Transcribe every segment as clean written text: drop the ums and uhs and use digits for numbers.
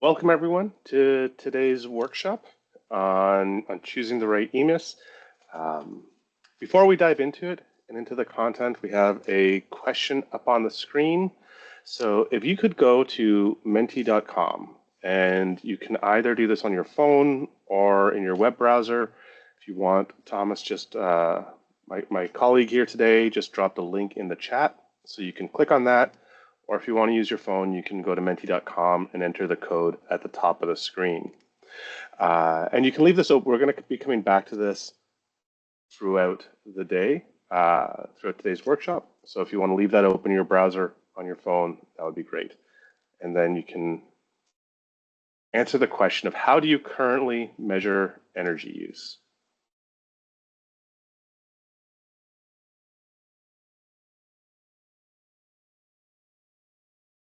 Welcome everyone to today's workshop on choosing the right EMIS. Before we dive into it and into the content, we have a question up on the screen. So if you could go to menti.com, and you can either do this on your phone or in your web browser. If you want, Thomas, just my colleague here today just dropped a link in the chat, so you can click on that. Or if you want to use your phone, you can go to menti.com and enter the code at the top of the screen. And you can leave this open. We're going to be coming back to this throughout the day, throughout today's workshop. So if you want to leave that open in your browser on your phone, that would be great. And then you can answer the question of how do you currently measure energy use?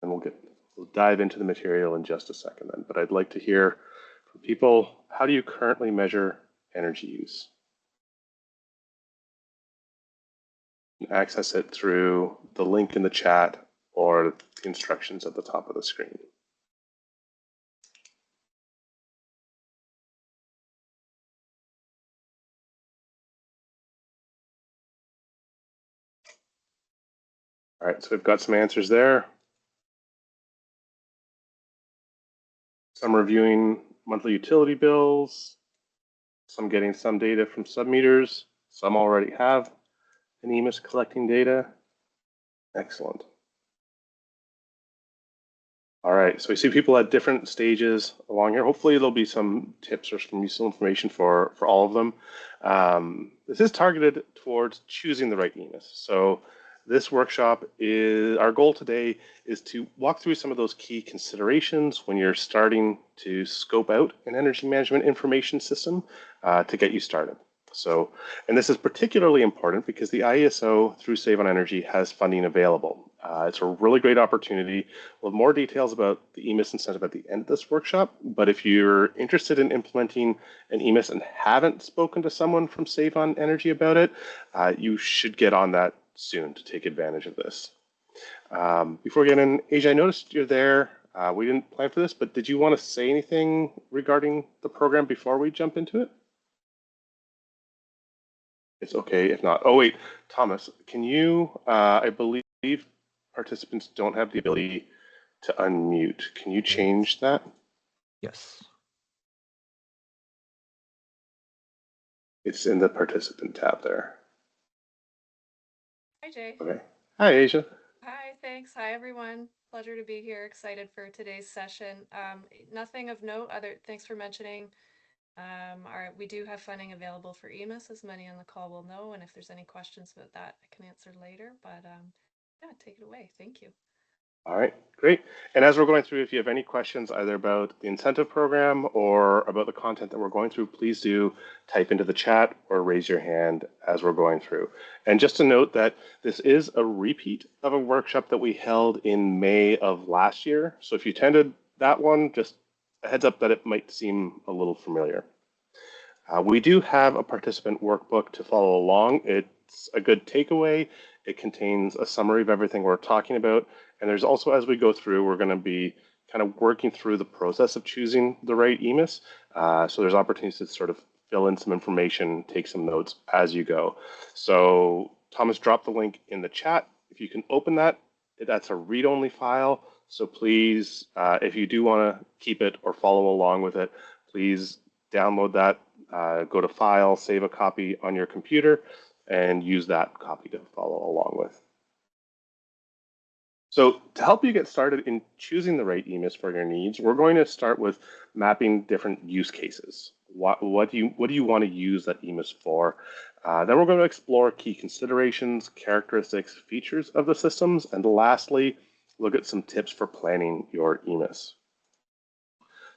And we'll dive into the material in just a second then. But I'd like to hear from people, how do you currently measure energy use? You can access it through the link in the chat or the instructions at the top of the screen. All right, so we've got some answers there. Some reviewing monthly utility bills, some getting some data from submeters, some already have an EMIS collecting data. Excellent. All right, so we see people at different stages along here. Hopefully there'll be some tips or some useful information for all of them. This is targeted towards choosing the right EMIS. So this workshop is, our goal today is to walk through some of those key considerations when you're starting to scope out an energy management information system to get you started. So, and this is particularly important because the IESO through Save on Energy has funding available. It's a really great opportunity. We'll have more details about the EMIS incentive at the end of this workshop, but if you're interested in implementing an EMIS and haven't spoken to someone from Save on Energy about it, you should get on that soon to take advantage of this. Before we get in, Asia, I noticed you're there. We didn't plan for this, but did you want to say anything regarding the program before we jump into it? It's okay if not. Oh, wait, Thomas, can you, I believe participants don't have the ability to unmute. Can you change that? Yes. It's in the participant tab there. Hi, Jay. Okay. Hi, Asia. Hi, thanks. Hi, everyone. Pleasure to be here. Excited for today's session. Nothing of note thanks for mentioning. We do have funding available for EMIS, as many on the call will know. And if there's any questions about that, I can answer later. But yeah, take it away. Thank you. All right, great. And as we're going through, if you have any questions either about the incentive program or about the content that we're going through, please do type into the chat or raise your hand as we're going through. And just to note that this is a repeat of a workshop that we held in May of last year. So if you attended that one, just a heads up that it might seem a little familiar. We do have a participant workbook to follow along. It's a good takeaway. It contains a summary of everything we're talking about. And there's also, as we go through, we're going to be kind of working through the process of choosing the right EMIS. So there's opportunities to sort of fill in some information, take some notes as you go. So Thomas dropped the link in the chat. If you can open that, that's a read-only file. So please, if you do want to keep it or follow along with it, please download that, go to File, save a copy on your computer, and use that copy to follow along with. So to help you get started in choosing the right EMIS for your needs, we're going to start with mapping different use cases. What do you want to use that EMIS for? Then we're going to explore key considerations, characteristics, features of the systems, and lastly, look at some tips for planning your EMIS.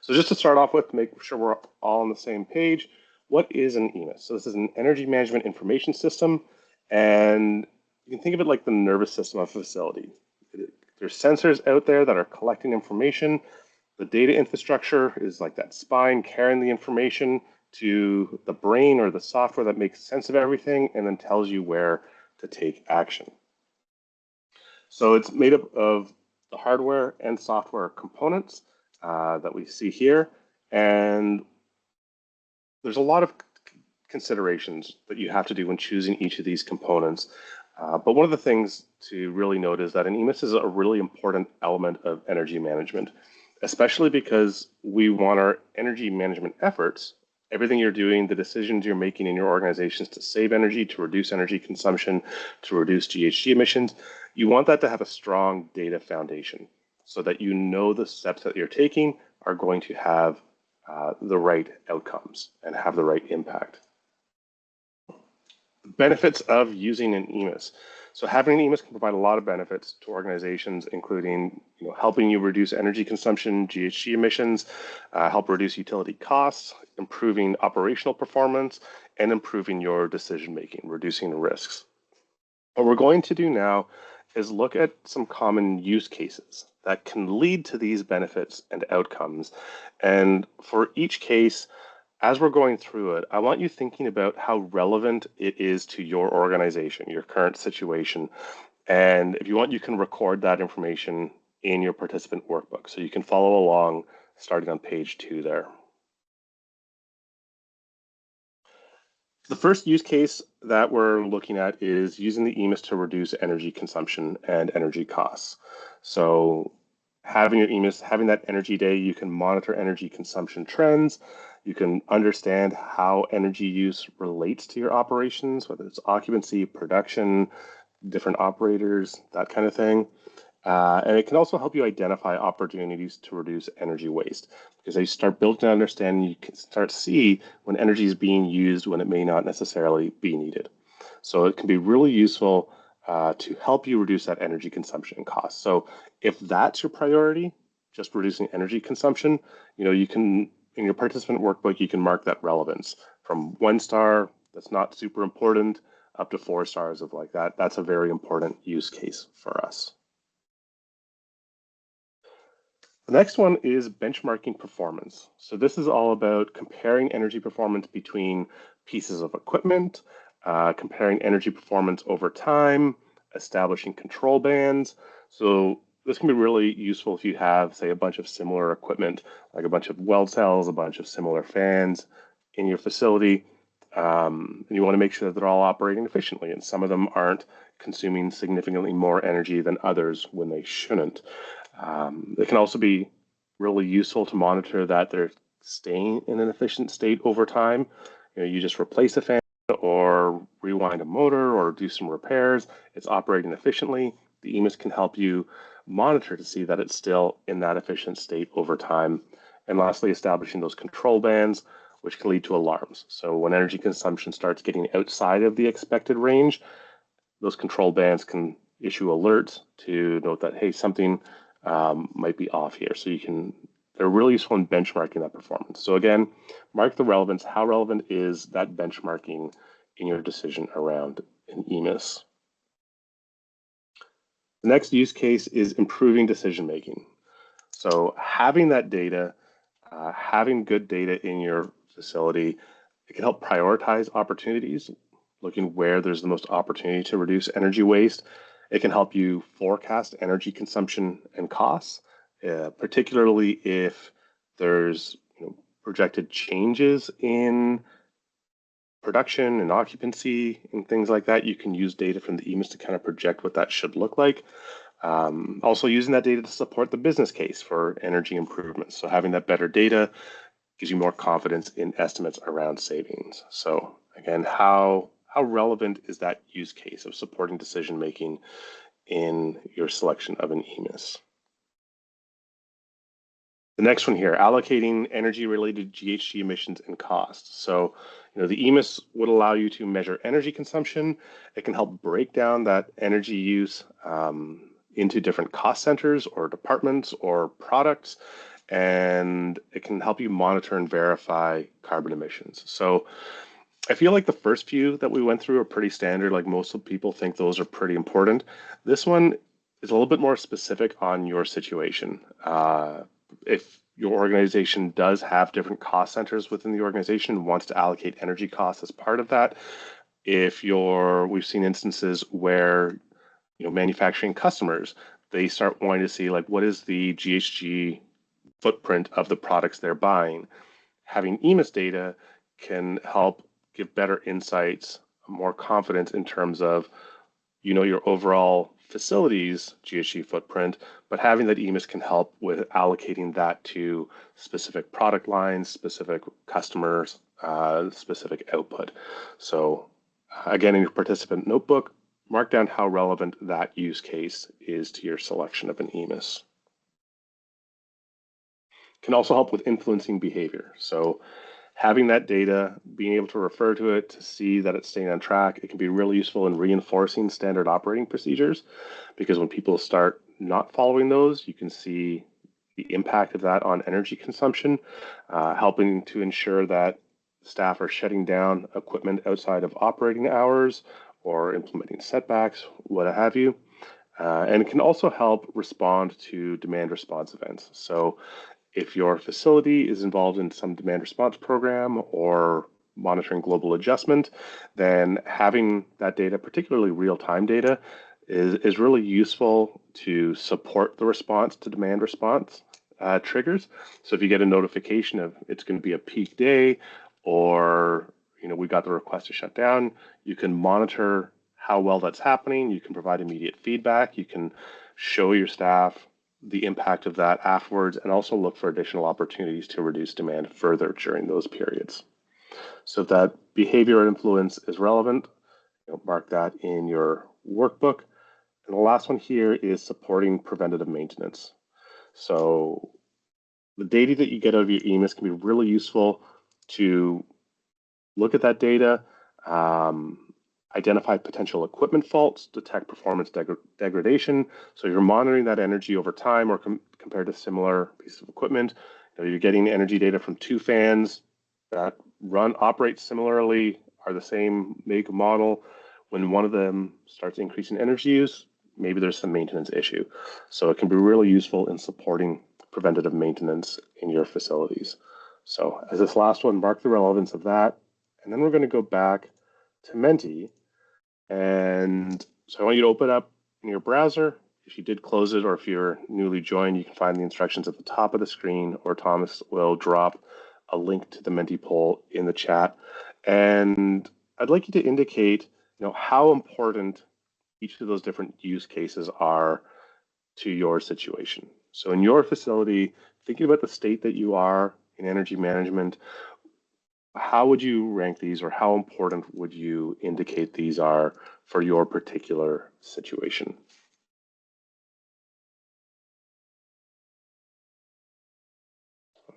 So just to start off with, make sure we're all on the same page, what is an EMIS? So this is an energy management information system, and you can think of it like the nervous system of a facility. There's sensors out there that are collecting information. The data infrastructure is like that spine carrying the information to the brain or the software that makes sense of everything and then tells you where to take action. So it's made up of the hardware and software components. that we see here. And there's a lot of considerations that you have to do when choosing each of these components. But one of the things to really note is that an EMIS is a really important element of energy management, especially because we want our energy management efforts, everything you're doing, the decisions you're making in your organizations to save energy, to reduce energy consumption, to reduce GHG emissions, you want that to have a strong data foundation so that you know the steps that you're taking are going to have the right outcomes and have the right impact. Benefits of using an EMIS. So having an EMIS can provide a lot of benefits to organizations, including helping you reduce energy consumption, GHG emissions, help reduce utility costs, improving operational performance, and improving your decision making, reducing risks. What we're going to do now is look at some common use cases that can lead to these benefits and outcomes. And for each case, as we're going through it, I want you thinking about how relevant it is to your organization, your current situation. And if you want, you can record that information in your participant workbook. So you can follow along starting on page 2 there. The first use case that we're looking at is using the EMIS to reduce energy consumption and energy costs. So having your EMIS, having that energy day, you can monitor energy consumption trends. You can understand how energy use relates to your operations, whether it's occupancy, production, different operators, that kind of thing. And it can also help you identify opportunities to reduce energy waste. Because as you start building that understanding, you can start to see when energy is being used when it may not necessarily be needed. So it can be really useful to help you reduce that energy consumption and cost. So if that's your priority, just reducing energy consumption, you can, in your participant workbook, you can mark that relevance from 1 star, that's not super important, up to 4 stars of like that. That's a very important use case for us. The next one is benchmarking performance. So this is all about comparing energy performance between pieces of equipment, comparing energy performance over time, establishing control bands. So this can be really useful if you have, say, a bunch of similar equipment, like a bunch of weld cells, a bunch of similar fans in your facility. And you want to make sure that they're all operating efficiently, and some of them aren't consuming significantly more energy than others when they shouldn't. It can also be really useful to monitor that they're staying in an efficient state over time. You just replace a fan or rewind a motor or do some repairs. It's operating efficiently. The EMIS can help you monitor to see that it's still in that efficient state over time. And lastly, establishing those control bands, which can lead to alarms. So when energy consumption starts getting outside of the expected range, those control bands can issue alerts to note that, hey, something might be off here. So they're really useful in benchmarking that performance. So again, mark the relevance. How relevant is that benchmarking in your decision around an EMIS? The next use case is improving decision making. So having that data, having good data in your facility, it can help prioritize opportunities, looking where there's the most opportunity to reduce energy waste. It can help you forecast energy consumption and costs, particularly if there's projected changes in production and occupancy and things like that. You can use data from the EMIS to kind of project what that should look like. Also using that data to support the business case for energy improvements. So having that better data gives you more confidence in estimates around savings. So again, how relevant is that use case of supporting decision making in your selection of an EMIS? The next one here, allocating energy-related GHG emissions and costs. So, the EMIS would allow you to measure energy consumption. It can help break down that energy use into different cost centers or departments or products, and it can help you monitor and verify carbon emissions. So I feel like the first few that we went through are pretty standard. Like most people think those are pretty important. This one is a little bit more specific on your situation. If your organization does have different cost centers within the organization and wants to allocate energy costs as part of that, we've seen instances where manufacturing customers, they start wanting to see like what is the GHG footprint of the products they're buying. Having EMIS data can help give better insights, more confidence in terms of your overall facility's GHG footprint, but having that EMIS can help with allocating that to specific product lines, specific customers, specific output. So again, in your participant notebook, mark down how relevant that use case is to your selection of an EMIS. Can also help with influencing behavior. So having that data, being able to refer to it to see that it's staying on track, it can be really useful in reinforcing standard operating procedures, because when people start not following those, you can see the impact of that on energy consumption, helping to ensure that staff are shutting down equipment outside of operating hours or implementing setbacks, what have you. And it can also help respond to demand response events. So if your facility is involved in some demand response program or monitoring global adjustment, then having that data, particularly real-time data, is really useful to support the response to demand response triggers. So if you get a notification of it's going to be a peak day, or we got the request to shut down, you can monitor how well that's happening. You can provide immediate feedback. You can show your staff the impact of that afterwards, and also look for additional opportunities to reduce demand further during those periods. So if that behavior influence is relevant, mark that in your workbook. And the last one here is supporting preventative maintenance. So the data that you get out of your EMIS can be really useful to look at that data, identify potential equipment faults, detect performance degradation. So you're monitoring that energy over time, or compared to similar pieces of equipment. You're getting energy data from two fans that operate similarly, are the same make model. When one of them starts increasing energy use, maybe there's some maintenance issue. So it can be really useful in supporting preventative maintenance in your facilities. So as this last one, mark the relevance of that. And then we're going to go back to Menti. And so I want you to open up in your browser. If you did close it, or if you're newly joined, you can find the instructions at the top of the screen, or Thomas will drop a link to the Menti poll in the chat. And I'd like you to indicate, how important each of those different use cases are to your situation. So in your facility, thinking about the state that you are in energy management, how would you rank these, or how important would you indicate these are for your particular situation?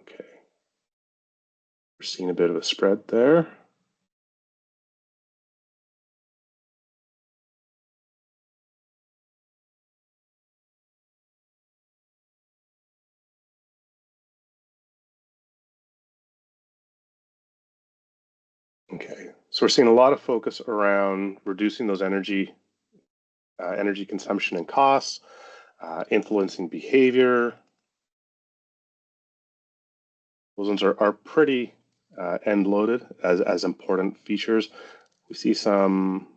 Okay. We're seeing a bit of a spread there. Okay, so we're seeing a lot of focus around reducing those energy consumption and costs, influencing behavior. Those ones are pretty end-loaded as important features. We see some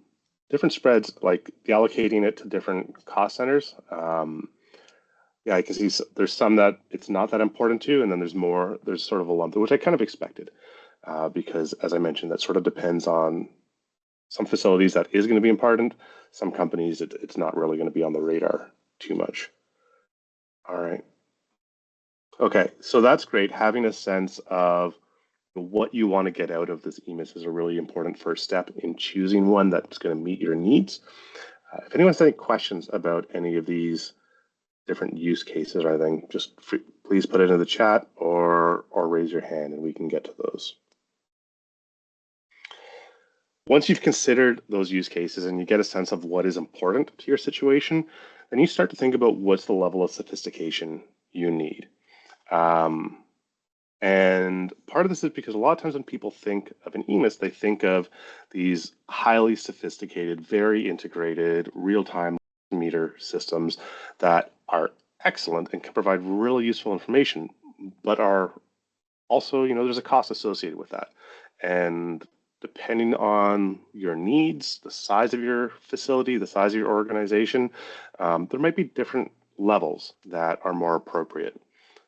different spreads, like the allocating it to different cost centers. Yeah, I can see there's some that it's not that important to, and then there's sort of a lump, which I kind of expected, because as I mentioned, that sort of depends on some facilities that is going to be important. Some companies, it's not really going to be on the radar too much. All right. Okay, so that's great. Having a sense of what you want to get out of this EMIS is a really important first step in choosing one that's going to meet your needs. If anyone has any questions about any of these different use cases or anything, just please put it in the chat or raise your hand and we can get to those. Once you've considered those use cases and you get a sense of what is important to your situation, then you start to think about what's the level of sophistication you need. And part of this is because a lot of times when people think of an EMIS, they think of these highly sophisticated, very integrated, real-time meter systems that are excellent and can provide really useful information, but are also, there's a cost associated with that. And depending on your needs, the size of your facility, the size of your organization, there might be different levels that are more appropriate.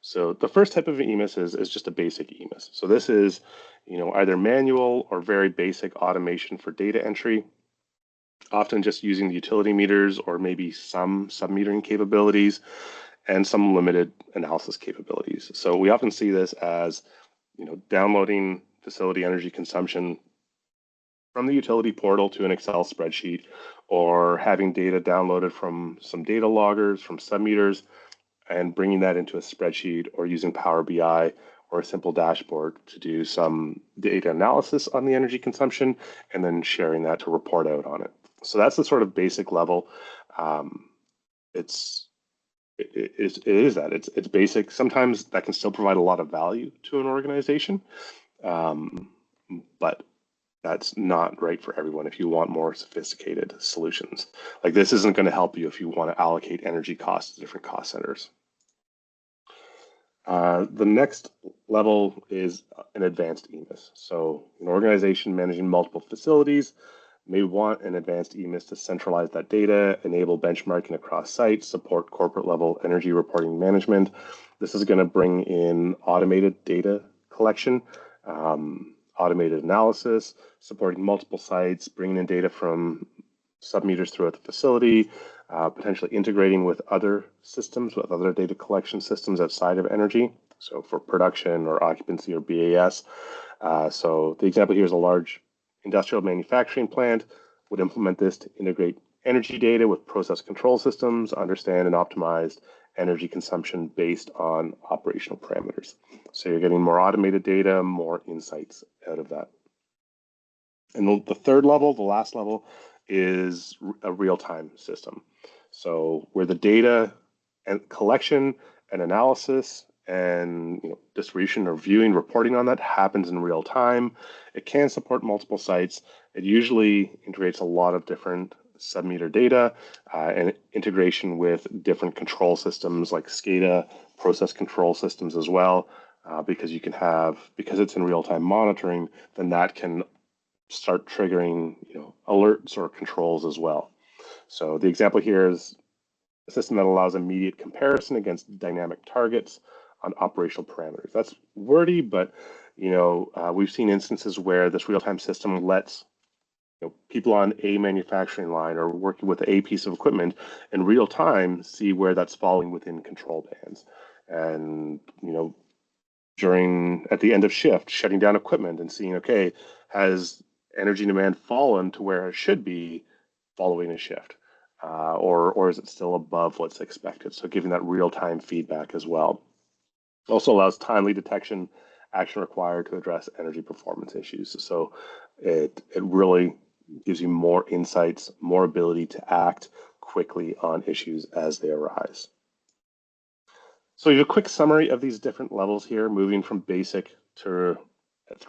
So the first type of EMIS is just a basic EMIS. So this is, either manual or very basic automation for data entry, often just using the utility meters or maybe some sub-metering capabilities and some limited analysis capabilities. So we often see this as, downloading facility energy consumption from the utility portal to an Excel spreadsheet, or having data downloaded from some data loggers, from sub-meters, and bringing that into a spreadsheet, or using Power BI or a simple dashboard to do some data analysis on the energy consumption, and then sharing that to report out on it. So that's the sort of basic level. Um, it's it is that it's basic. Sometimes that can still provide a lot of value to an organization, um, but that's not right for everyone if you want more sophisticated solutions. Like, this isn't going to help you if you want to allocate energy costs to different cost centers. The next level is an advanced EMIS. So an organization managing multiple facilities may want an advanced EMIS to centralize that data, enable benchmarking across sites, support corporate level energy reporting management. This is going to bring in automated data collection, automated analysis, supporting multiple sites, bringing in data from sub-meters throughout the facility, potentially integrating with other systems, with other data collection systems outside of energy, so for production or occupancy or BAS. So the example here is a large industrial manufacturing plant would implement this to integrate energy data with process control systems, understand and optimize energy consumption based on operational parameters. So you're getting more automated data, more insights out of that. And the third level, the last level, is a real-time system. So where the data and collection and analysis and distribution or viewing, reporting on that happens in real time. It can support multiple sites. It usually integrates a lot of different sub-meter data and integration with different control systems like SCADA, process control systems as well, because it's in real-time monitoring, then that can start triggering alerts or controls as well. So the example here is a system that allows immediate comparison against dynamic targets on operational parameters. That's wordy, but we've seen instances where this real-time system lets people on a manufacturing line or working with a piece of equipment in real time see where that's falling within control bands, and at the end of shift, shutting down equipment and seeing, okay, has energy demand fallen to where it should be following a shift, or is it still above what's expected? So giving that real-time feedback as well. Also allows timely detection, action required to address energy performance issues. So it really gives you more insights, more ability to act quickly on issues as they arise. So you have a quick summary of these different levels here, moving from basic through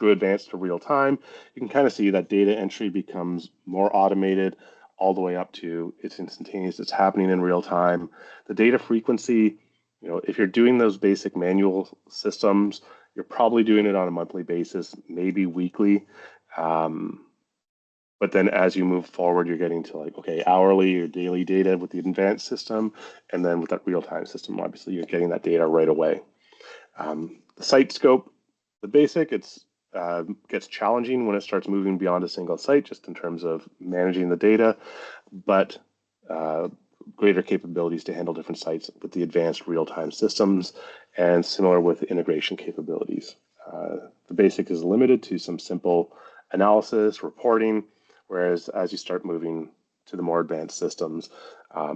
advanced to real time. You can kind of see that data entry becomes more automated all the way up to it's instantaneous, it's happening in real time. The data frequency, if you're doing those basic manual systems, you're probably doing it on a monthly basis, maybe weekly. But then as you move forward, you're getting to hourly or daily data with the advanced system. And then with that real-time system, obviously, you're getting that data right away. The site scope, the basic, gets challenging when it starts moving beyond a single site, just in terms of managing the data, but greater capabilities to handle different sites with the advanced real-time systems, and similar with integration capabilities. The basic is limited to some simple analysis, reporting, whereas as you start moving to the more advanced systems,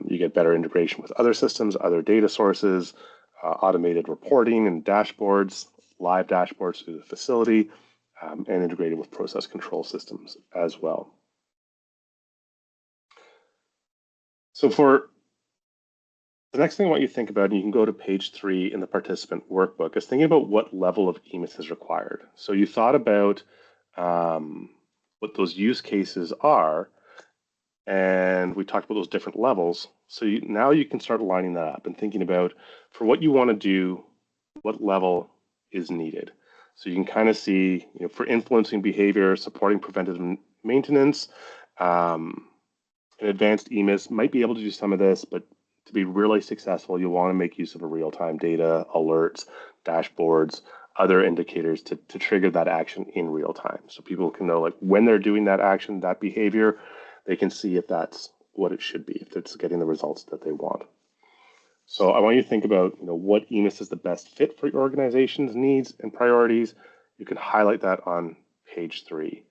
you get better integration with other systems, other data sources, automated reporting and dashboards, live dashboards through the facility, and integrated with process control systems as well. So for the next thing I want you to think about, and you can go to page 3 in the participant workbook, is thinking about what level of EMIS is required. So you thought about what those use cases are, and we talked about those different levels. So now you can start lining that up and thinking about, for what you want to do, what level is needed. So you can kind of see, for influencing behavior, supporting preventative maintenance, an advanced EMIS might be able to do some of this, but to be really successful, you want to make use of a real-time data, alerts, dashboards, other indicators to trigger that action in real time. So people can know like when they're doing that action, that behavior, they can see if that's what it should be, if it's getting the results that they want. So I want you to think about, what EMIS is the best fit for your organization's needs and priorities. You can highlight that on page 3.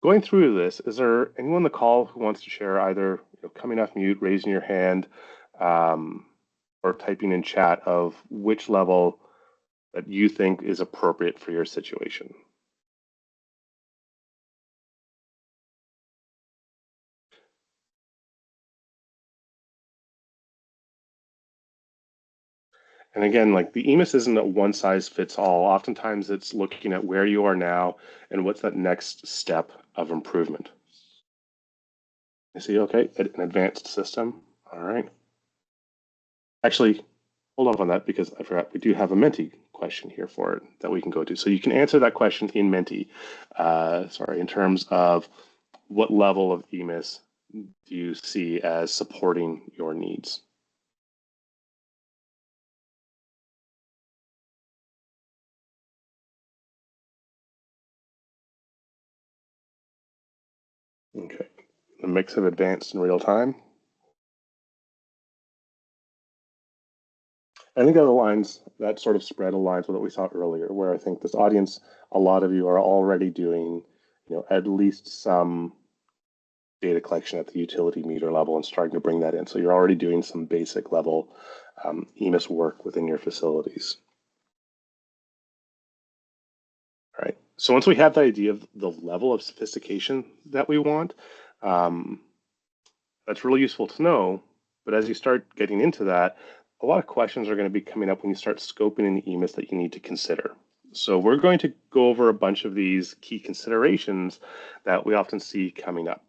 Going through this, is there anyone on the call who wants to share either coming off mute, raising your hand, or typing in chat of which level that you think is appropriate for your situation? And again, like the EMIS isn't a one size fits all. Oftentimes it's looking at where you are now and what's that next step of improvement. You see, okay, an advanced system. All right. Actually, hold off on that because I forgot we do have a Menti question here for it that we can go to. So you can answer that question in Menti, in terms of what level of EMIS do you see as supporting your needs? Okay, a mix of advanced and real time. I think that sort of spread aligns with what we saw earlier, where I think this audience, a lot of you are already doing, at least some data collection at the utility meter level and starting to bring that in. So you're already doing some basic level EMIS work within your facilities. All right. So once we have the idea of the level of sophistication that we want, that's really useful to know. But as you start getting into that, a lot of questions are going to be coming up when you start scoping in the EMIS that you need to consider. So we're going to go over a bunch of these key considerations that we often see coming up.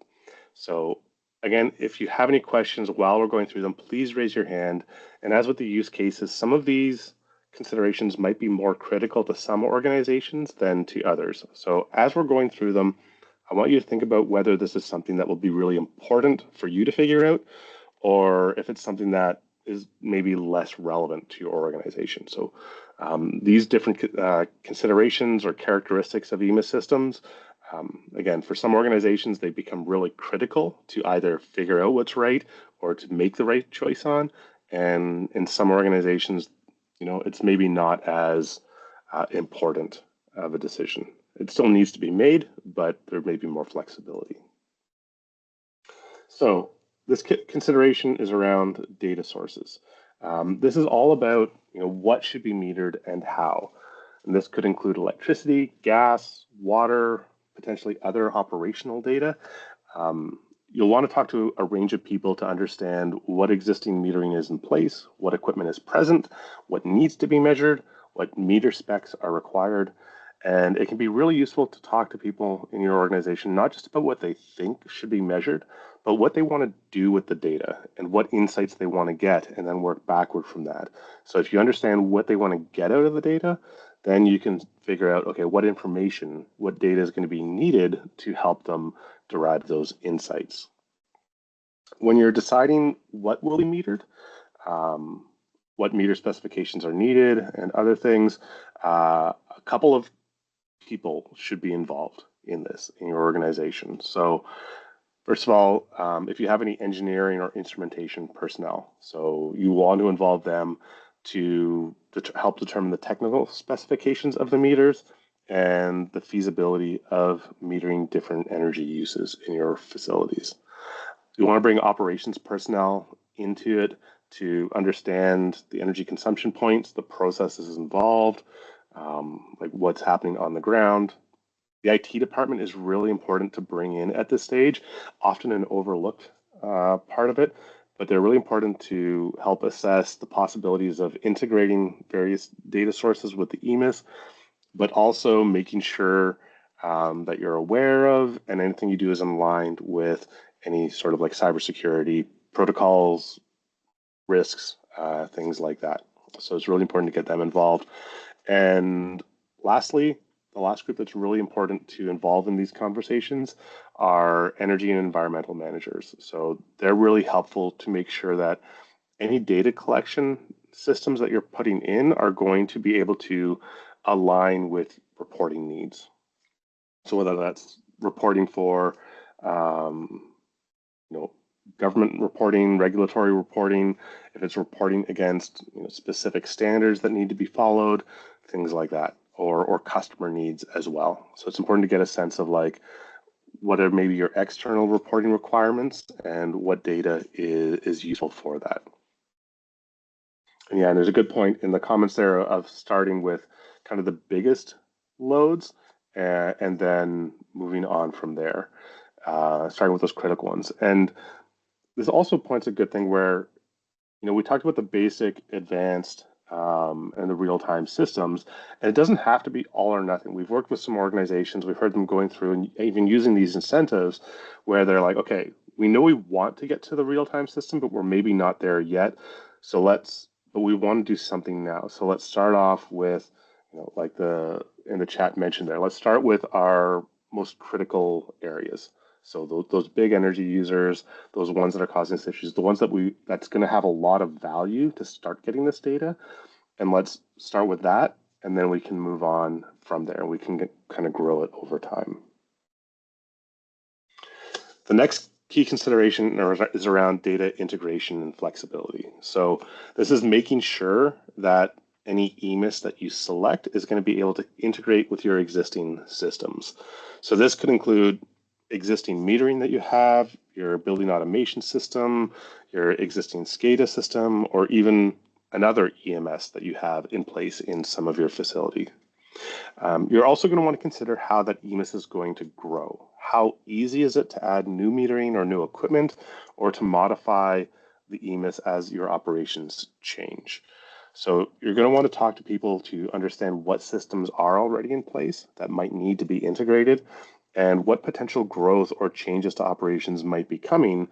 So again, if you have any questions while we're going through them, please raise your hand. And as with the use cases, some of these considerations might be more critical to some organizations than to others. So as we're going through them, I want you to think about whether this is something that will be really important for you to figure out, or if it's something that is maybe less relevant to your organization. So these different considerations or characteristics of EMIS systems, again, for some organizations, they become really critical to either figure out what's right or to make the right choice on. And in some organizations, it's maybe not as important of a decision. It still needs to be made, but there may be more flexibility. So this consideration is around data sources. This is all about what should be metered and how. And this could include electricity, gas, water, potentially other operational data. You'll want to talk to a range of people to understand what existing metering is in place, what equipment is present, what needs to be measured, what meter specs are required. And it can be really useful to talk to people in your organization, not just about what they think should be measured, but what they want to do with the data and what insights they want to get, and then work backward from that. So if you understand what they want to get out of the data, then you can figure out, okay, what information, what data is going to be needed to help them derive those insights. When you're deciding what will be metered, what meter specifications are needed, and other things, a couple of people should be involved in this in your organization. So first of all, if you have any engineering or instrumentation personnel, so you want to involve them to help determine the technical specifications of the meters and the feasibility of metering different energy uses in your facilities. You want to bring operations personnel into it to understand the energy consumption points, the processes involved, like what's happening on the ground. The IT department is really important to bring in at this stage, often an overlooked part of it, but they're really important to help assess the possibilities of integrating various data sources with the EMIS, but also making sure that you're aware of and anything you do is aligned with any sort of like cybersecurity protocols, risks, things like that. So it's really important to get them involved. And lastly, the last group that's really important to involve in these conversations are energy and environmental managers. So they're really helpful to make sure that any data collection systems that you're putting in are going to be able to align with reporting needs. So whether that's reporting for, um, you know, government reporting, regulatory reporting, if it's reporting against specific standards that need to be followed, things like that, or customer needs as well. So it's important to get a sense of like what are maybe your external reporting requirements and what data is useful for that. And yeah, and there's a good point in the comments there of starting with kind of the biggest loads and then moving on from there, starting with those critical ones. And this also points a good thing where, we talked about the basic, advanced, and the real-time systems, and it doesn't have to be all or nothing. We've worked with some organizations, we've heard them going through and even using these incentives where they're like, okay, we know we want to get to the real-time system, but we're maybe not there yet. But we want to do something now. So let's start off with, like in the chat mentioned there, let's start with our most critical areas. So those big energy users, those ones that are causing us issues, the ones that's going to have a lot of value to start getting this data, and let's start with that, and then we can move on from there. We can kind of grow it over time. The next key consideration is around data integration and flexibility. So this is making sure that any EMIS that you select is going to be able to integrate with your existing systems. So this could include existing metering that you have, your building automation system, your existing SCADA system, or even another EMS that you have in place in some of your facility. You're also going to want to consider how that EMIS is going to grow. How easy is it to add new metering or new equipment, or to modify the EMIS as your operations change? So you're going to want to talk to people to understand what systems are already in place that might need to be integrated, and what potential growth or changes to operations might be coming,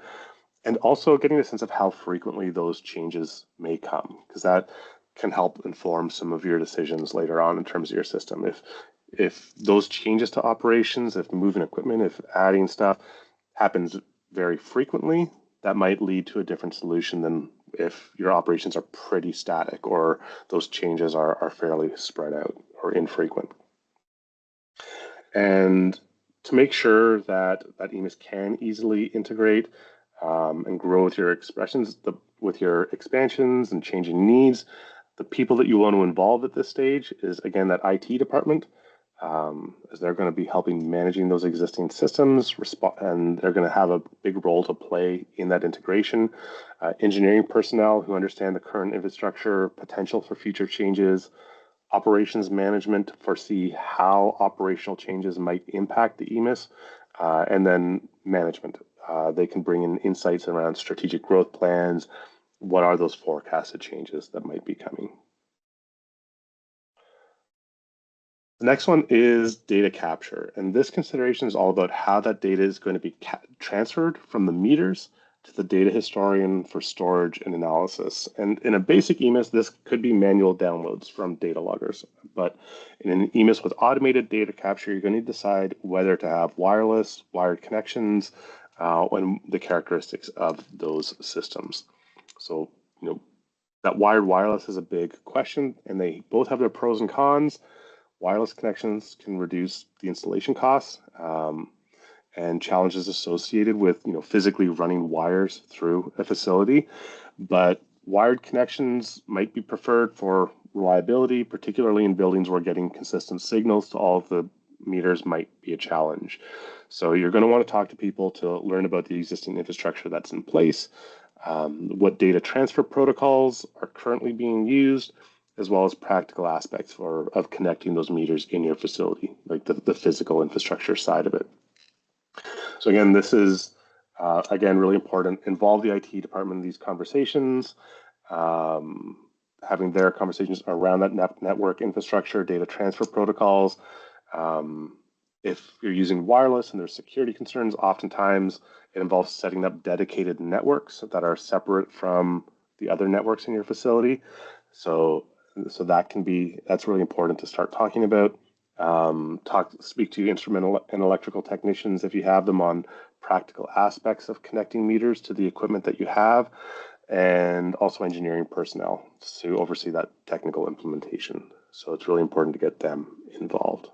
and also getting a sense of how frequently those changes may come, because that can help inform some of your decisions later on in terms of your system. If those changes to operations, if moving equipment, if adding stuff happens very frequently, that might lead to a different solution than if your operations are pretty static or those changes are fairly spread out or infrequent. And to make sure that EMIS can easily integrate and grow with your with your expansions and changing needs, the people that you want to involve at this stage is, again, that IT department, as they're going to be helping managing those existing systems, and they're going to have a big role to play in that integration. Engineering personnel who understand the current infrastructure, potential for future changes, operations management to foresee how operational changes might impact the EMIS, and then management. They can bring in insights around strategic growth plans. What are those forecasted changes that might be coming? The next one is data capture, and this consideration is all about how that data is going to be transferred from the meters to the data historian for storage and analysis. And in a basic EMIS, this could be manual downloads from data loggers, but in an EMIS with automated data capture, you're going to decide whether to have wireless, wired connections, and the characteristics of those systems. So, that wired wireless is a big question, and they both have their pros and cons. Wireless connections can reduce the installation costs and challenges associated with physically running wires through a facility, but wired connections might be preferred for reliability, particularly in buildings where getting consistent signals to all of the meters might be a challenge. So you're going to want to talk to people to learn about the existing infrastructure that's in place, what data transfer protocols are currently being used, as well as practical aspects of connecting those meters in your facility, like the physical infrastructure side of it. So again, this is, again, really important. Involve the IT department in these conversations, having their conversations around that network infrastructure, data transfer protocols. If you're using wireless and there's security concerns, oftentimes it involves setting up dedicated networks that are separate from the other networks in your facility. So that's really important to start talking about. Speak to instrumental and electrical technicians if you have them on practical aspects of connecting meters to the equipment that you have, and also engineering personnel to oversee that technical implementation. So it's really important to get them involved.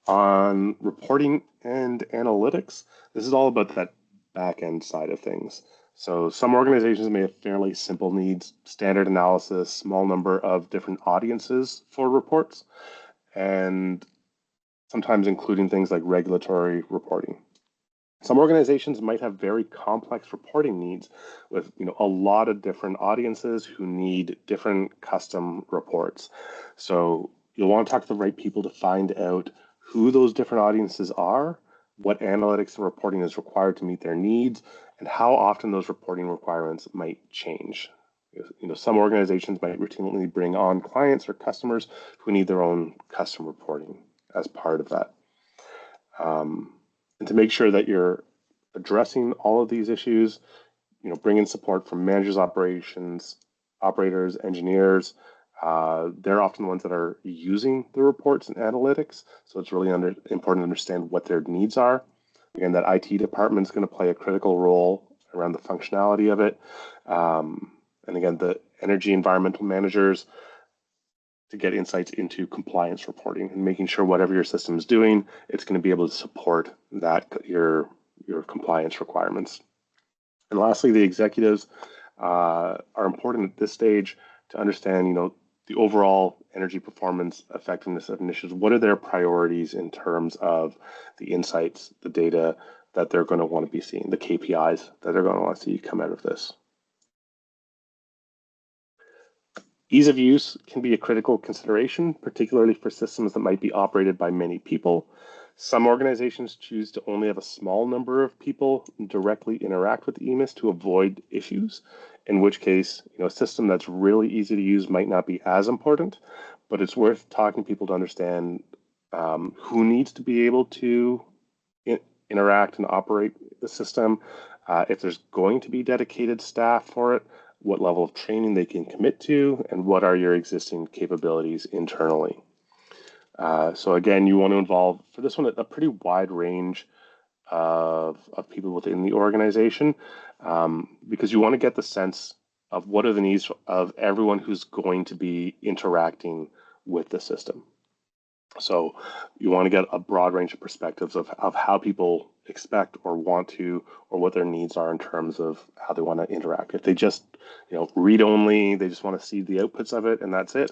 On reporting and analytics, this is all about that back end side of things. So some organizations may have fairly simple needs, standard analysis, small number of different audiences for reports, and sometimes including things like regulatory reporting. Some organizations might have very complex reporting needs with a lot of different audiences who need different custom reports. So you'll want to talk to the right people to find out who those different audiences are, what analytics and reporting is required to meet their needs, and how often those reporting requirements might change. Some organizations might routinely bring on clients or customers who need their own custom reporting as part of that. And to make sure that you're addressing all of these issues, bring in support from managers, operations, operators, engineers. They're often the ones that are using the reports and analytics, so it's really important to understand what their needs are. Again, that IT department is going to play a critical role around the functionality of it. And again, the energy environmental managers to get insights into compliance reporting and making sure whatever your system is doing, it's going to be able to support that your compliance requirements. And lastly, the executives are important at this stage to understand, the overall energy performance effectiveness of initiatives. What are their priorities in terms of the insights, the data that they're going to want to be seeing, the KPIs that they're going to want to see come out of this? Ease of use can be a critical consideration, particularly for systems that might be operated by many people. Some organizations choose to only have a small number of people directly interact with EMIS to avoid issues, in which case, a system that's really easy to use might not be as important, but it's worth talking to people to understand who needs to be able to interact and operate the system, if there's going to be dedicated staff for it, what level of training they can commit to, and what are your existing capabilities internally. So again, you want to involve, for this one, a pretty wide range of people within the organization, because you want to get the sense of what are the needs of everyone who's going to be interacting with the system. So you want to get a broad range of perspectives of how people expect or want to, or what their needs are in terms of how they want to interact. If they just, read only, they just want to see the outputs of it and that's it.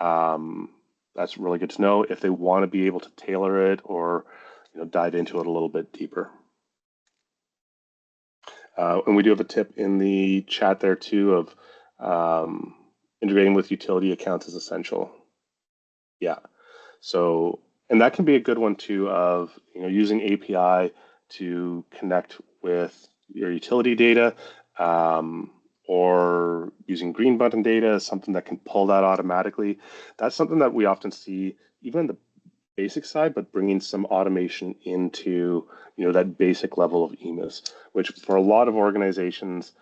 That's really good to know. If they want to be able to tailor it or, dive into it a little bit deeper. And we do have a tip in the chat there too of integrating with utility accounts is essential. Yeah. So, and that can be a good one too of, using API to connect with your utility data, or using green button data, something that can pull that automatically. That's something that we often see even on the basic side, but bringing some automation into, that basic level of EMIS, which for a lot of organizations,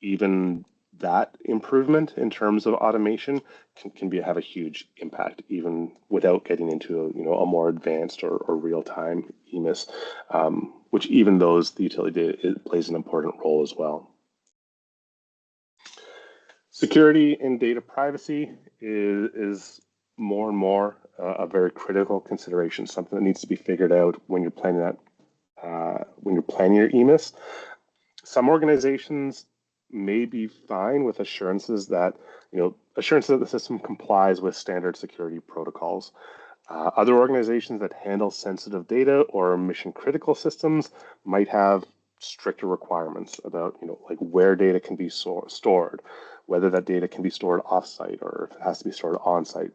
even that improvement in terms of automation can have a huge impact, even without getting into a more advanced or real-time EMIS, which even those, the utility data, it plays an important role as well. Security and data privacy is more and more a very critical consideration, something that needs to be figured out when you're planning your EMIS. Some organizations may be fine with assurances that the system complies with standard security protocols. Other organizations that handle sensitive data or mission critical systems might have stricter requirements about like where data can be stored, whether that data can be stored offsite or if it has to be stored on-site.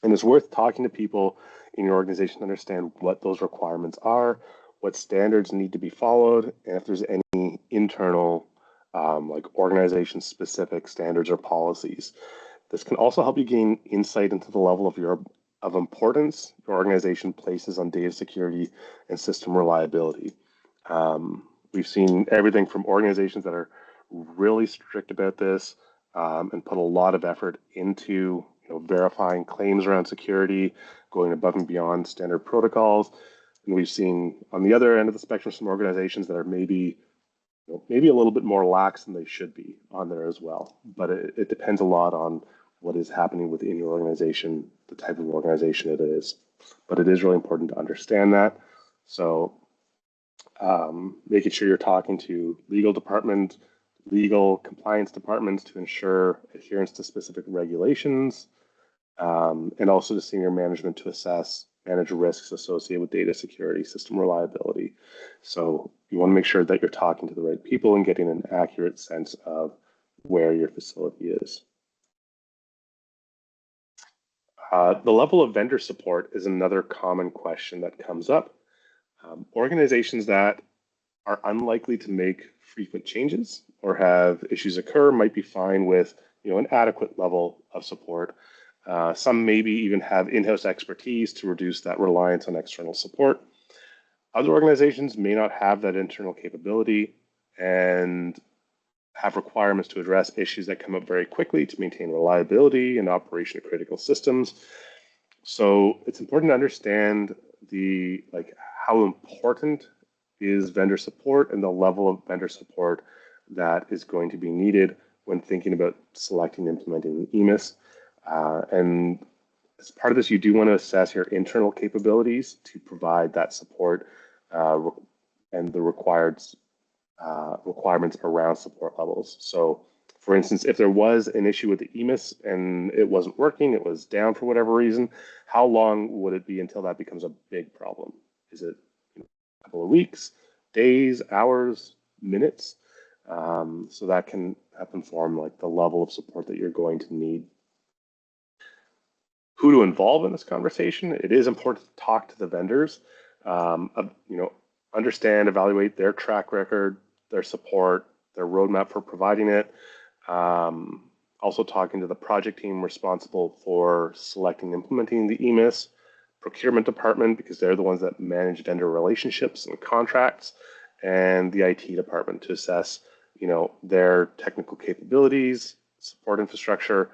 And it's worth talking to people in your organization to understand what those requirements are, what standards need to be followed, and if there's any internal like organization-specific standards or policies. This can also help you gain insight into the level of importance your organization places on data security and system reliability. We've seen everything from organizations that are really strict about this and put a lot of effort into verifying claims around security, going above and beyond standard protocols. And we've seen on the other end of the spectrum some organizations that are maybe a little bit more lax than they should be on there as well. But it depends a lot on what is happening within your organization, the type of organization it is. But it is really important to understand that. So making sure you're talking to legal department, legal compliance departments to ensure adherence to specific regulations, and also to senior management to manage risks associated with data security, system reliability. So you want to make sure that you're talking to the right people and getting an accurate sense of where your facility is. The level of vendor support is another common question that comes up. Organizations that are unlikely to make frequent changes or have issues occur might be fine with an adequate level of support. Some maybe even have in-house expertise to reduce that reliance on external support. Other organizations may not have that internal capability and have requirements to address issues that come up very quickly to maintain reliability and operation of critical systems. So it's important to understand how important is vendor support and the level of vendor support that is going to be needed when thinking about selecting and implementing EMIS. And as part of this, you do want to assess your internal capabilities to provide that support and the requirements around support levels. So, for instance, if there was an issue with the EMIS and it wasn't working, it was down for whatever reason, how long would it be until that becomes a big problem? Is it a couple of weeks, days, hours, minutes? So that can help inform the level of support that you're going to need. Who to involve in this conversation? It is important to talk to the vendors, understand, evaluate their track record, their support, their roadmap for providing it. Also talking to the project team responsible for selecting and implementing the EMIS, procurement department, because they're the ones that manage vendor relationships and contracts, and the IT department to assess, their technical capabilities, support infrastructure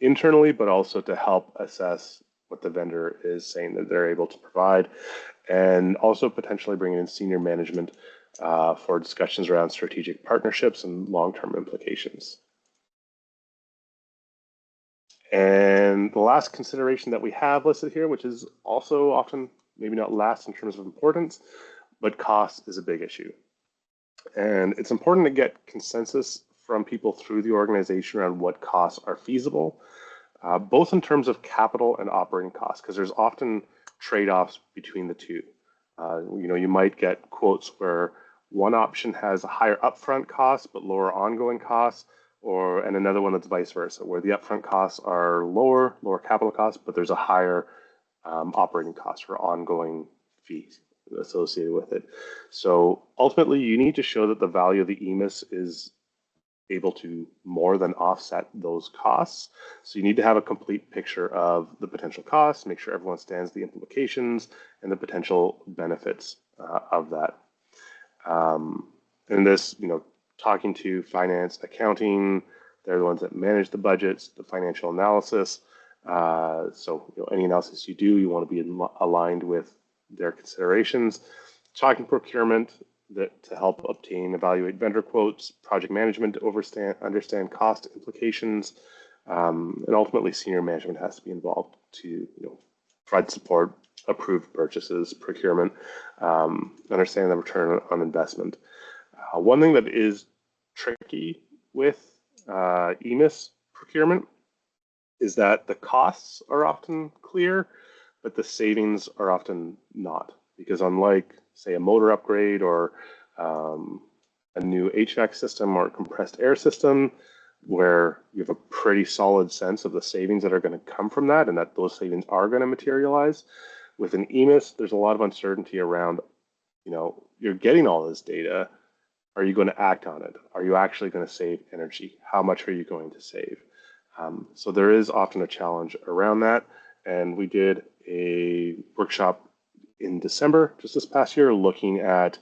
internally, but also to help assess what the vendor is saying that they're able to provide, and also potentially bringing in senior management for discussions around strategic partnerships and long-term implications. And the last consideration that we have listed here, which is also often maybe not last in terms of importance, but cost is a big issue. And it's important to get consensus from people through the organization around what costs are feasible, both in terms of capital and operating costs, because there's often trade-offs between the two. You might get quotes where one option has a higher upfront cost but lower ongoing costs, and another one that's vice versa, where the upfront costs are lower capital costs, but there's a higher operating cost for ongoing fees associated with it. So ultimately, you need to show that the value of the EMIS is able to more than offset those costs. So you need to have a complete picture of the potential costs, make sure everyone understands the implications and the potential benefits of that. And this, talking to finance, accounting, they're the ones that manage the budgets, the financial analysis. So any analysis you do, you want to be aligned with their considerations. Talking procurement, to help evaluate vendor quotes, project management to understand cost implications, and ultimately senior management has to be involved to provide support, approve purchases, procurement, understand the return on investment. One thing that is tricky with EMIS procurement is that the costs are often clear, but the savings are often not, because unlike, say, a motor upgrade or a new HVAC system or a compressed air system, where you have a pretty solid sense of the savings that are going to come from that and that those savings are going to materialize, with an EMIS, there's a lot of uncertainty around, you're getting all this data. Are you going to act on it? Are you actually going to save energy? How much are you going to save? So there is often a challenge around that. And we did a workshop in December, just this past year, looking at,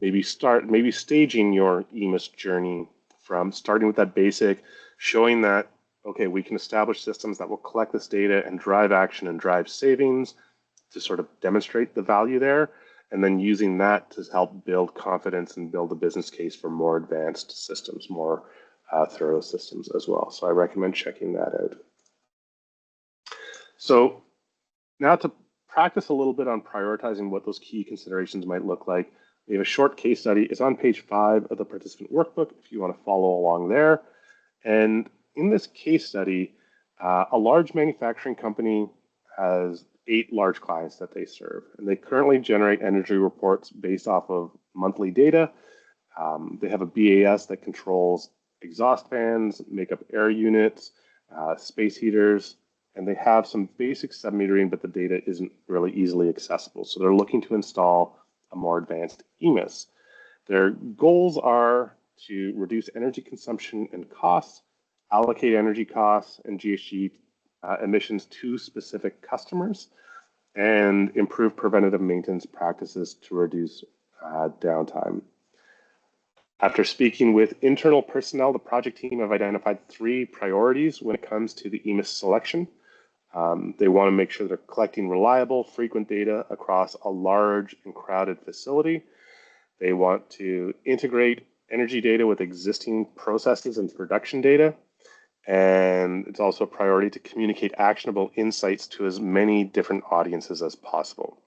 maybe staging your EMIS journey from starting with that basic, showing that okay, we can establish systems that will collect this data and drive action and drive savings to sort of demonstrate the value there, and then using that to help build confidence and build a business case for more advanced systems, more thorough systems as well. So I recommend checking that out. So now to practice a little bit on prioritizing what those key considerations might look like, we have a short case study. It's on page 5 of the participant workbook if you want to follow along there. And in this case study, a large manufacturing company has 8 large clients that they serve, and they currently generate energy reports based off of monthly data. They have a BAS that controls exhaust fans, makeup air units, space heaters, and they have some basic submetering, but the data isn't really easily accessible. So they're looking to install a more advanced EMIS. Their goals are to reduce energy consumption and costs, allocate energy costs and GHG emissions to specific customers, and improve preventative maintenance practices to reduce downtime. After speaking with internal personnel, the project team have identified 3 priorities when it comes to the EMIS selection. They want to make sure they're collecting reliable, frequent data across a large and crowded facility. They want to integrate energy data with existing processes and production data. And it's also a priority to communicate actionable insights to as many different audiences as possible.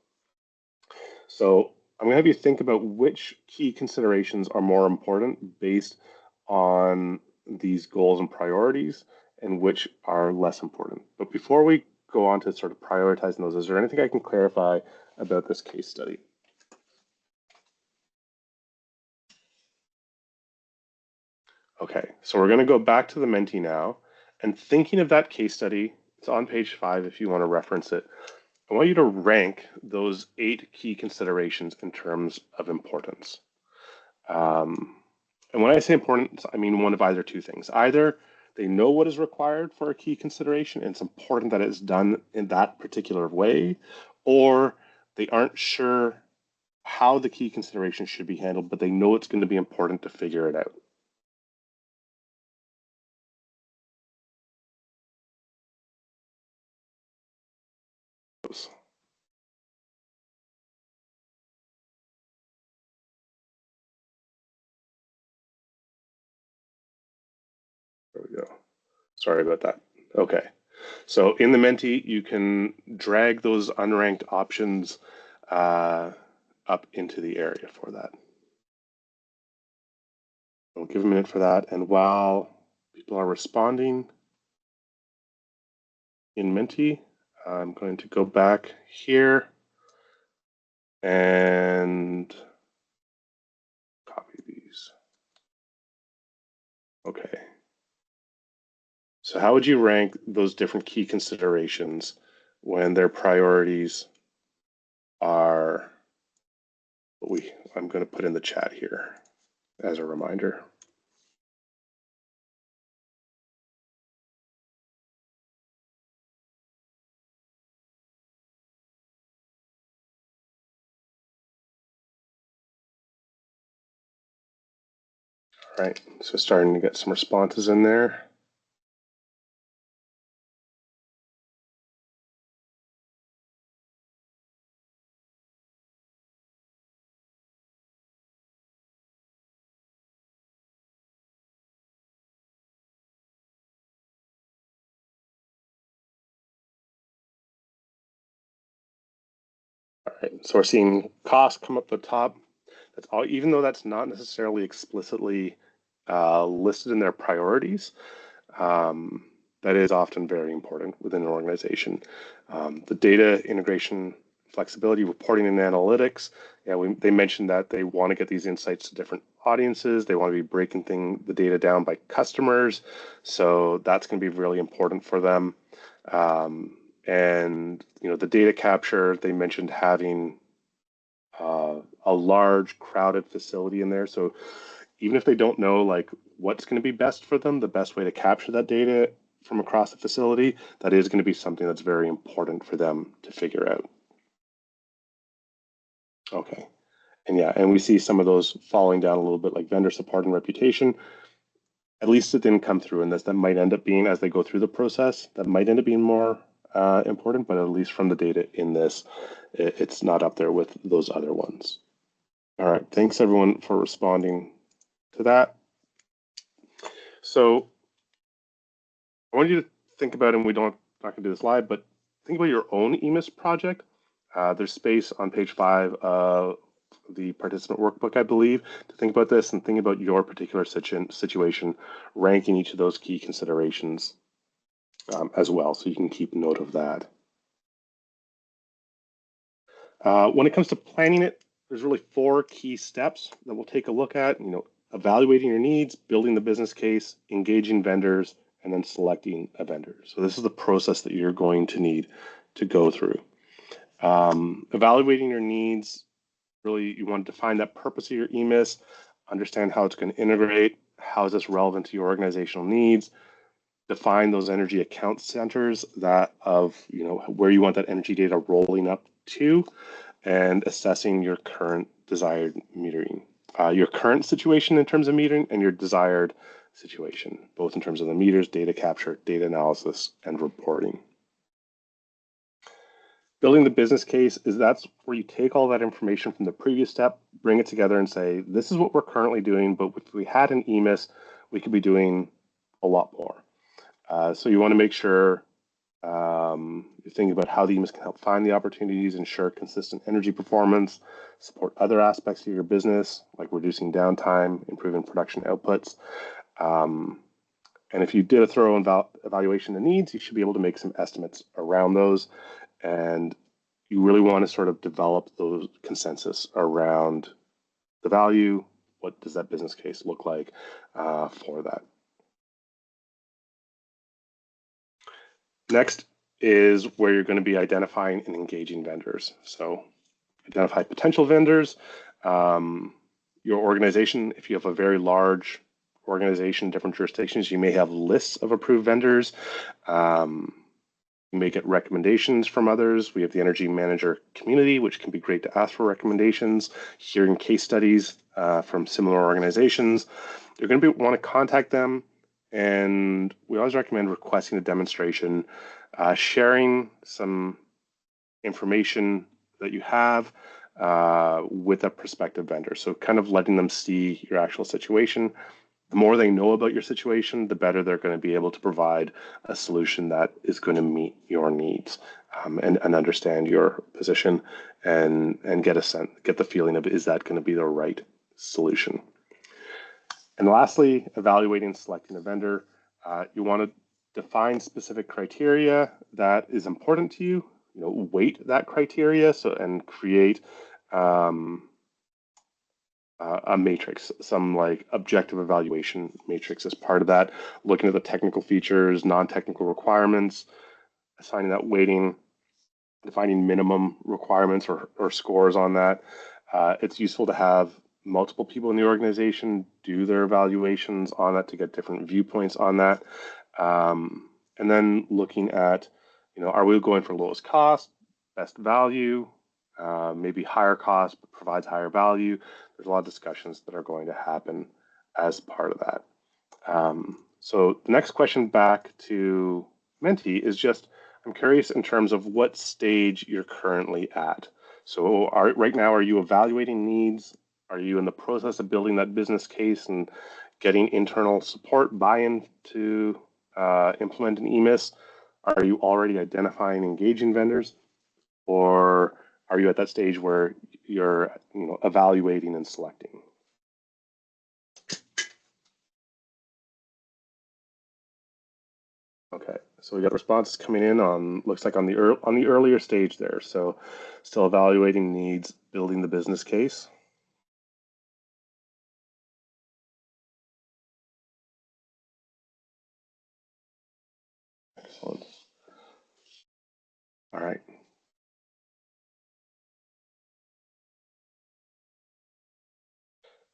So I'm going to have you think about which key considerations are more important based on these goals and priorities and which are less important. But before we go on to sort of prioritizing those, is there anything I can clarify about this case study? Okay, so we're going to go back to the Menti now, and thinking of that case study, it's on page 5 if you want to reference it. I want you to rank those 8 key considerations in terms of importance. And when I say important, I mean one of either 2 things. Either they know what is required for a key consideration, and it's important that it's done in that particular way, or they aren't sure how the key consideration should be handled, but they know it's going to be important to figure it out. There we go. Sorry about that. Okay. So in the Menti, you can drag those unranked options up into the area for that. We'll give a minute for that. And while people are responding in Menti, I'm going to go back here and copy these. Okay. So how would you rank those different key considerations when their priorities are what I'm going to put in the chat here as a reminder? All right, so starting to get some responses in there. All right, so we're seeing cost come up the top. That's all, even though that's not necessarily explicitly listed in their priorities. That is often very important within an organization. The data integration, flexibility, reporting and analytics. Yeah, they mentioned that they want to get these insights to different audiences. They want to be breaking the data down by customers. So that's going to be really important for them. And the data capture, they mentioned having a large crowded facility in there. So even if they don't know like what's going to be best for them, the best way to capture that data from across the facility, that is going to be something that's very important for them to figure out. Okay. And yeah, and we see some of those falling down a little bit, like vendor support and reputation. at least it didn't come through in this. That might end up being, as they go through the process, that might end up being more important, but at least from the data in this, it's not up there with those other ones. All right, thanks everyone for responding to that. So I want you to think about, and not gonna do this live, but think about your own EMIS project. There's space on page 5 of the participant workbook, I believe, to think about this and think about your particular situation, ranking each of those key considerations as well, so you can keep note of that. When it comes to planning it, there's really 4 key steps that we'll take a look at. Evaluating your needs, building the business case, engaging vendors, and then selecting a vendor. So this is the process that you're going to need to go through. Evaluating your needs, really you want to define that purpose of your EMIS, understand how it's going to integrate, how is this relevant to your organizational needs, define those energy account centers that of where you want that energy data rolling up to, and assessing your current desired metering, your current situation in terms of metering and your desired situation, both in terms of the meters, data capture, data analysis, and reporting. Building the business case that's where you take all that information from the previous step, bring it together and say, this is what we're currently doing, but if we had an EMIS, we could be doing a lot more. So you want to make sure you're thinking about how the EMIS can help find the opportunities, ensure consistent energy performance, support other aspects of your business, like reducing downtime, improving production outputs. And if you did a thorough evaluation of needs, you should be able to make some estimates around those. And you really want to sort of develop those consensus around the value. What does that business case look like for that? Next is where you're going to be identifying and engaging vendors. So identify potential vendors. Your organization, if you have a very large organization, different jurisdictions, you may have lists of approved vendors. You may get recommendations from others. We have the energy manager community, which can be great to ask for recommendations, hearing case studies from similar organizations. You're going to want to contact them, and we always recommend requesting a demonstration, sharing some information that you have with a prospective vendor. So kind of letting them see your actual situation. The more they know about your situation, the better they're going to be able to provide a solution that is going to meet your needs and understand your position and get the feeling of, is that going to be the right solution? And lastly, evaluating and selecting a vendor. You want to define specific criteria that is important to you. Weight that criteria and create a matrix, some like objective evaluation matrix as part of that, looking at the technical features, non-technical requirements, assigning that weighting, defining minimum requirements or scores on that. It's useful to have multiple people in the organization do their evaluations on that to get different viewpoints on that. And then looking at, are we going for lowest cost, best value, maybe higher cost, but provides higher value? There's a lot of discussions that are going to happen as part of that. So the next question back to Menti is just, I'm curious in terms of what stage you're currently at. So right now, are you evaluating needs? Are you in the process of building that business case and getting internal support, buy-in to implement an EMIS? Are you already identifying engaging vendors? Or are you at that stage where you're evaluating and selecting? Okay, so we got responses coming in on, looks like on the earlier stage there. So still evaluating needs, building the business case. Excellent. All right.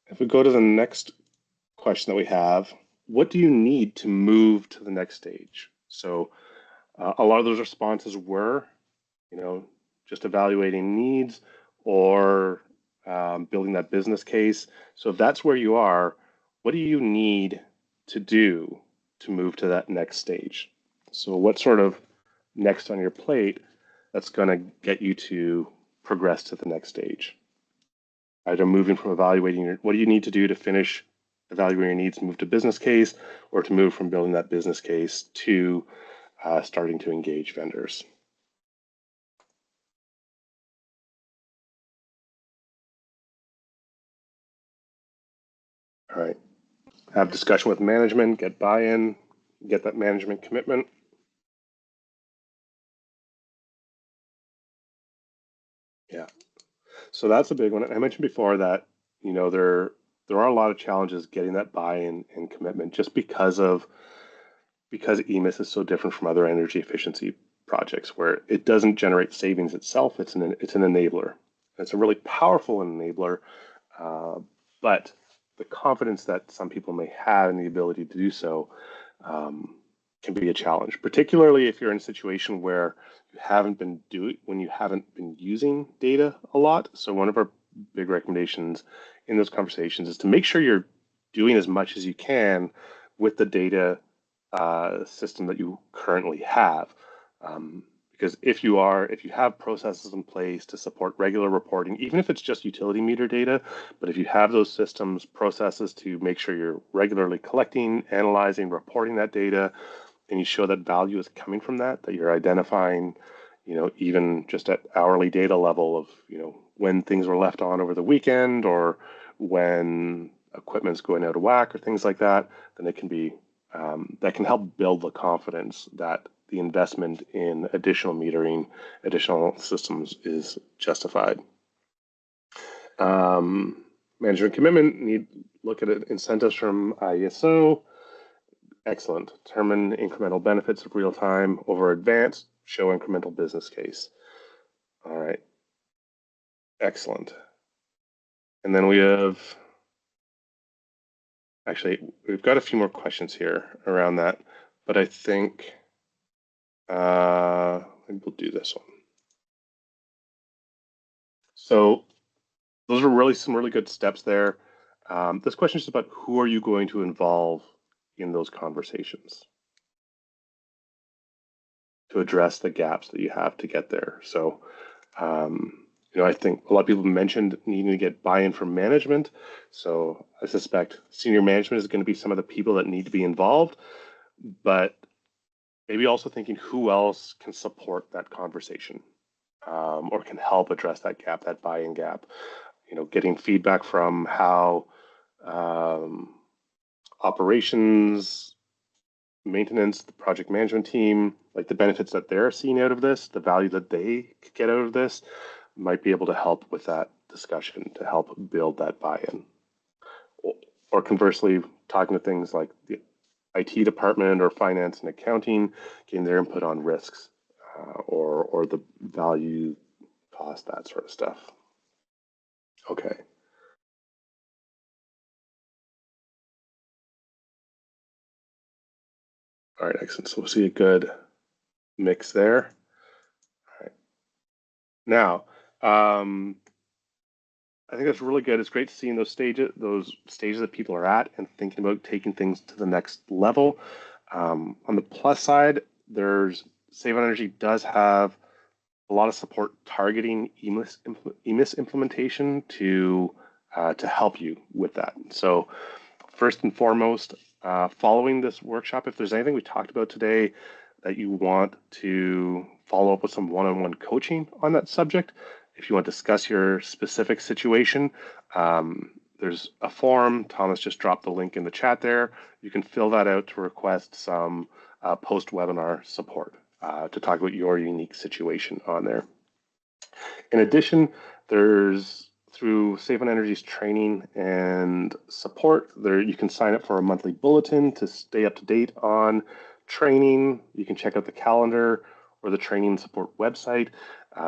If we go to the next question that we have, what do you need to move to the next stage? So a lot of those responses were, just evaluating needs or building that business case. So if that's where you are, what do you need to do to move to that next stage? So what sort of next on your plate that's going to get you to progress to the next stage? Either moving from evaluating what do you need to do to finish evaluating your needs, move to business case, or to move from building that business case to starting to engage vendors. All right. Have discussion with management, get buy-in, get that management commitment. Yeah. So that's a big one. I mentioned before that, there are a lot of challenges getting that buy-in and commitment just because EMIS is so different from other energy efficiency projects where it doesn't generate savings itself. It's an enabler. It's a really powerful enabler, but the confidence that some people may have in the ability to do so can be a challenge, particularly if you're in a situation where you haven't been using data a lot. So one of our big recommendations in those conversations is to make sure you're doing as much as you can with the data system that you currently have. Because if you have processes in place to support regular reporting, even if it's just utility meter data, but if you have those systems, processes to make sure you're regularly collecting, analyzing, reporting that data, and you show that value is coming from that you're identifying, even just at hourly data level of, when things were left on over the weekend or when equipment's going out of whack or things like that, then it can be that can help build the confidence that the investment in additional metering, additional systems is justified. Management commitment, look at incentives from ISO. Excellent. Determine incremental benefits of real time over advanced, show incremental business case. All right. Excellent. And then we've got a few more questions here around that, but I think maybe we'll do this one. So those are some really good steps there. This question is about who are you going to involve in those conversations to address the gaps that you have to get there. So, I think a lot of people mentioned needing to get buy-in from management. So I suspect senior management is going to be some of the people that need to be involved, but maybe also thinking who else can support that conversation or can help address that gap, that buy-in gap. Getting feedback from how operations, maintenance, the project management team, like the benefits that they're seeing out of this, the value that they could get out of this, might be able to help with that discussion to help build that buy-in. Or conversely, talking to things like the IT department or finance and accounting, getting their input on risks or the value, cost, that sort of stuff. Okay. All right, excellent. So we'll see a good mix there. All right. Now, I think that's really good. It's great to see in those stages that people are at and thinking about taking things to the next level. On the plus side, Save on Energy does have a lot of support targeting EMIS implementation to help you with that. So first and foremost, following this workshop, if there's anything we talked about today that you want to follow up with some one-on-one coaching on that subject, if you want to discuss your specific situation, there's a form. Thomas just dropped the link in the chat there. You can fill that out to request some post-webinar support to talk about your unique situation on there. In addition, through Save on Energy's training and support, you can sign up for a monthly bulletin to stay up to date on training. You can check out the calendar or the training and support website.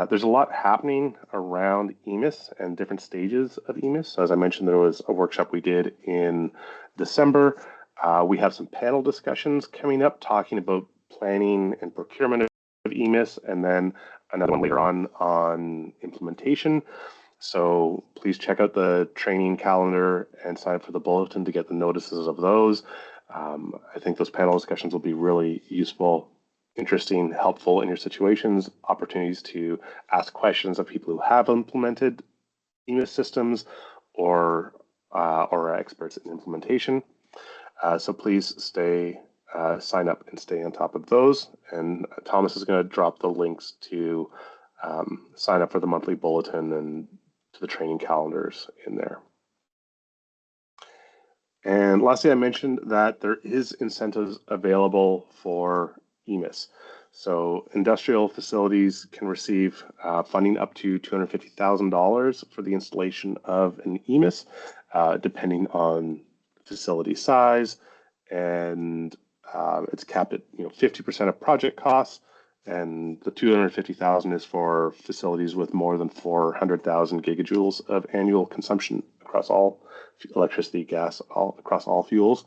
There's a lot happening around EMIS and different stages of EMIS. So as I mentioned, there was a workshop we did in December. We have some panel discussions coming up talking about planning and procurement of EMIS, and then another one later on implementation. So please check out the training calendar and sign up for the bulletin to get the notices of those. I think those panel discussions will be really useful, interesting, helpful in your situations, opportunities to ask questions of people who have implemented EMIS systems or are experts in implementation. So please sign up and stay on top of those. And Thomas is going to drop the links to sign up for the monthly bulletin and to the training calendars in there. And lastly, I mentioned that there is incentives available for EMIS. So industrial facilities can receive funding up to $250,000 for the installation of an EMIS, depending on facility size, and it's capped at 50% of project costs. And the 250,000 is for facilities with more than 400,000 gigajoules of annual consumption across all electricity, gas, across all fuels.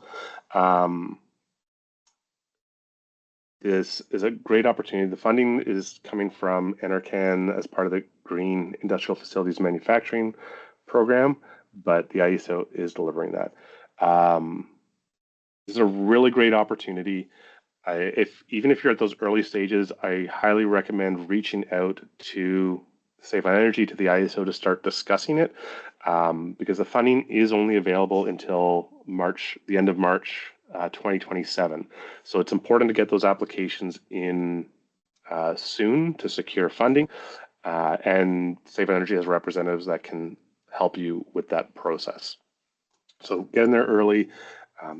This is a great opportunity. The funding is coming from NRCan as part of the Green Industrial Facilities Manufacturing Program, but the IESO is delivering that. This is a really great opportunity. Even if you're at those early stages, I highly recommend reaching out to Save on Energy, to the ISO, to start discussing it, because the funding is only available until the end of March 2027. So it's important to get those applications in soon to secure funding, and Save on Energy has representatives that can help you with that process. So get in there early.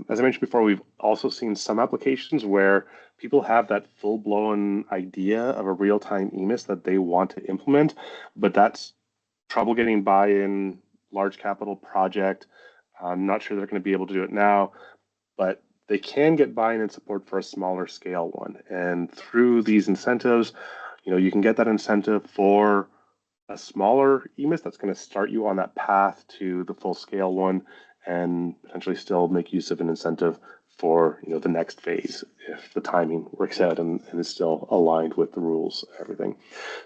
As I mentioned before, we've also seen some applications where people have that full-blown idea of a real-time EMIS that they want to implement, but that's trouble getting buy-in, large capital project. I'm not sure they're going to be able to do it now, but they can get buy-in and support for a smaller scale one. And through these incentives, you can get that incentive for a smaller EMIS that's going to start you on that path to the full scale one, and potentially still make use of an incentive for the next phase if the timing works out and is still aligned with the rules, everything.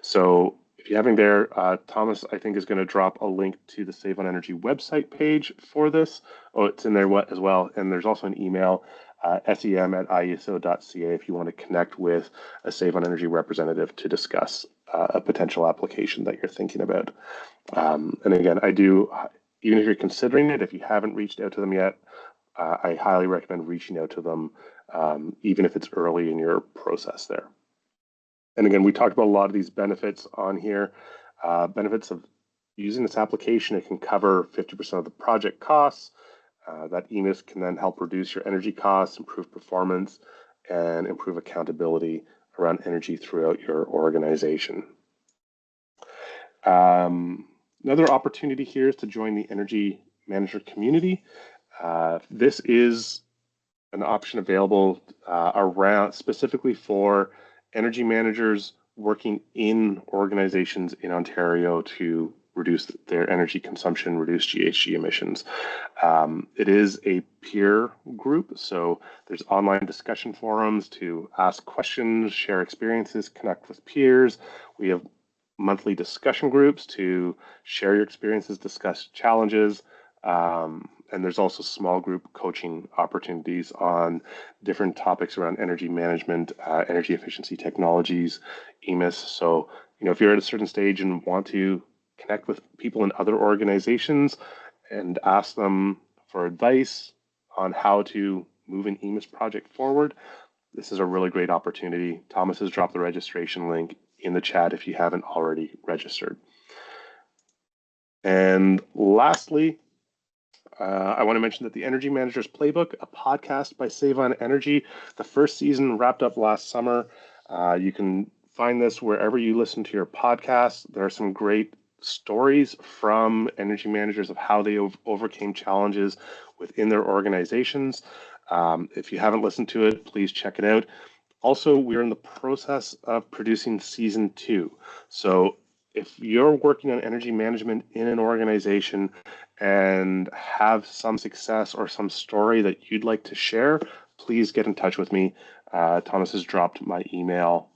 So if you have anything there, Thomas, I think, is going to drop a link to the Save on Energy website page for this. Oh, it's in there as well. And there's also an email, sem@iso.ca, if you want to connect with a Save on Energy representative to discuss a potential application that you're thinking about. And again, even if you're considering it, if you haven't reached out to them yet, I highly recommend reaching out to them, even if it's early in your process there. And again, we talked about a lot of these benefits on here. Benefits of using this application: it can cover 50% of the project costs. That EMIS can then help reduce your energy costs, improve performance, and improve accountability around energy throughout your organization. Another opportunity here is to join the energy manager community. This is an option available around specifically for energy managers working in organizations in Ontario to reduce their energy consumption, reduce GHG emissions. It is a peer group, so there's online discussion forums to ask questions, share experiences, connect with peers. We have monthly discussion groups to share your experiences, discuss challenges, and there's also small group coaching opportunities on different topics around energy management, energy efficiency technologies, EMIS. So, if you're at a certain stage and want to connect with people in other organizations and ask them for advice on how to move an EMIS project forward, this is a really great opportunity. Thomas has dropped the registration link in the chat if you haven't already registered. And lastly, I want to mention that the Energy Manager's Playbook, a podcast by Save on Energy, the first season wrapped up last summer. You can find this wherever you listen to your podcasts. There are some great stories from energy managers of how they overcame challenges within their organizations. If you haven't listened to it, please check it out. Also, we're in the process of producing season 2. So if you're working on energy management in an organization and have some success or some story that you'd like to share, please get in touch with me. Thomas has dropped my email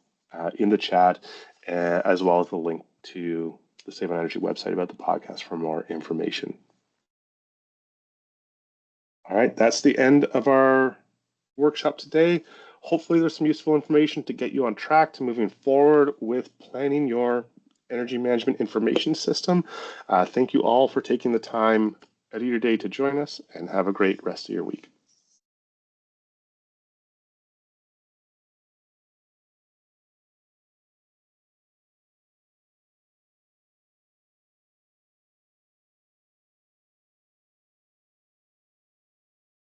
in the chat, as well as the link to the Save on Energy website about the podcast for more information. All right, that's the end of our workshop today. Hopefully there's some useful information to get you on track to moving forward with planning your energy management information system. Thank you all for taking the time out of your day to join us, and have a great rest of your week.